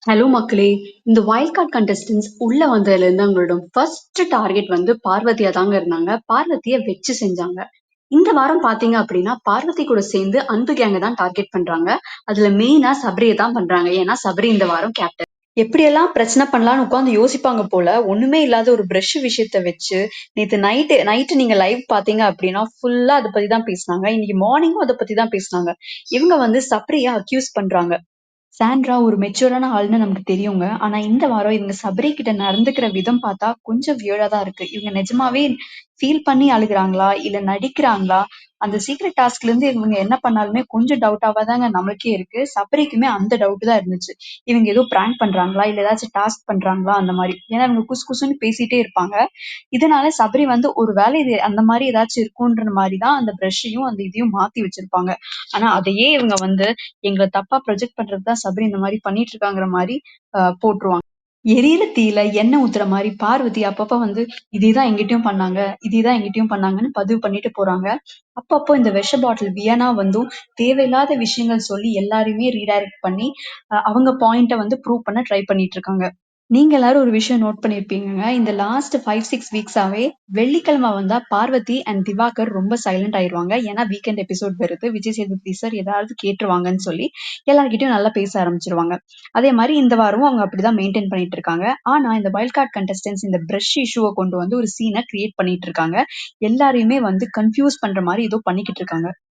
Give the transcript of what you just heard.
Hello மக்களே! இந்த wild card contestants உள்ள வந்ததுலேருந்து அவங்களோட ஃபர்ஸ்ட் டார்கெட் வந்து பார்வதியா தாங்க இருந்தாங்க. பார்வதிய வச்சு செஞ்சாங்க. இந்த வாரம் பார்த்தீங்க அப்படின்னா, பார்வதி கூட சேர்ந்து அன்பு கேங்க தான் டார்கெட் பண்றாங்க. அதுல மெயினா சபரிய தான் பண்றாங்க. ஏன்னா சபரி இந்த வாரம் கேப்டன். எப்படியெல்லாம் பிரச்சனை பண்ணலாம்னு உட்கார்ந்து யோசிப்பாங்க போல. ஒண்ணுமே இல்லாத ஒரு பிரஷ் விஷயத்த வச்சு, நேத்து நைட்டு நீங்க லைவ் பார்த்தீங்க அப்படின்னா, ஃபுல்லா அத பத்தி தான் பேசுனாங்க. இன்னைக்கு மார்னிங்கும் அத பத்தி தான் பேசுனாங்க. இவங்க வந்து சபரிய அக்யூஸ் பண்றாங்க. சாண்ட்ரா ஒரு மெச்சூரான ஆள்ன்னு நமக்கு தெரியுங்க. ஆனா இந்த வாரம் இவங்க சபரி கிட்ட நடந்துக்கிற விதம் பார்த்தா கொஞ்சம் வியர்டா தான் இருக்கு. இவங்க நிஜமாவே ஃபீல் பண்ணி அழுகுறாங்களா? இல்ல நடிக்கிறாங்களா? அந்த சீக்ரெட் டாஸ்க்ல இருந்து இவங்க என்ன பண்ணாலுமே கொஞ்சம் டவுட்டாவா தாங்க நமக்கே இருக்கு. சபரிக்குமே அந்த டவுட் தான் இருந்துச்சு. இவங்க ஏதோ பிராங்க் பண்றாங்களா? இல்ல ஏதாச்சும் டாஸ்க் பண்றாங்களா? அந்த மாரி. ஏன்னா இவங்க குசு குசுன்னு பேசிட்டே இருப்பாங்க. இதனால சபரி வந்து ஒரு வேளை இது அந்த மாரி ஏதாச்சும் இருக்குன்ற மாரி தான் அந்த பிரஷ்ஷையும் அந்த இதையும் மாத்தி வச்சிருப்பாங்க. ஆனா அதையே இவங்க வந்து எங்கள தப்பா ப்ரொஜெக்ட் பண்றதுக்கு தான் சபரி இந்த மாரி பண்ணிட்டு இருக்காங்கிற மாரி போட்டுருவாங்க. எரியிற தீயில எண்ணெய் ஊத்துற மாரி பார்வதி அப்பப்ப வந்து இதேதான் எங்கிட்டயும் பண்ணாங்க, இதேதான் எங்கிட்டயும் பண்ணாங்கன்னு பதிவு பண்ணிட்டு போறாங்க. அப்பப்போ இந்த விஷ பாட்டில் வியனா வந்தும் தேவையில்லாத விஷயங்கள் சொல்லி எல்லாரையுமே ரீடைரக்ட் பண்ணி அவங்க பாயிண்ட்ட வந்து ப்ரூவ் பண்ண ட்ரை பண்ணிட்டு இருக்காங்க. நீங்க எல்லாரும் ஒரு விஷயம் நோட் பண்ணியிருப்பீங்கங்க. இந்த லாஸ்ட் 5, 6 வீக்ஸாவே வெள்ளிக்கிழமை வந்தா பார்வதி அண்ட் திவாகர் ரொம்ப சைலண்ட் ஆயிருவாங்க. ஏன்னா வீக்கெண்ட் எபிசோட் வருது. விஜய் சேதுபதி சார் ஏதாவது கேட்டுருவாங்கன்னு சொல்லி எல்லார்கிட்டயும் நல்லா பேச ஆரம்பிச்சுருவாங்க. அதே மாரி இந்த வாரமும் அவங்க அப்படிதான் மெயின்டைன் பண்ணிட்டு இருக்காங்க. ஆனா இந்த வைல்ட் கார்ட் கண்டஸ்டன்ட்ஸ் இந்த பிரஷ் இஷ்யூவ கொண்டு வந்து ஒரு சீன கிரியேட் பண்ணிட்டு இருக்காங்க. எல்லாரையுமே வந்து கன்ஃப்யூஸ் பண்ற மாரி ஏதோ பண்ணிக்கிட்டு இருக்காங்க.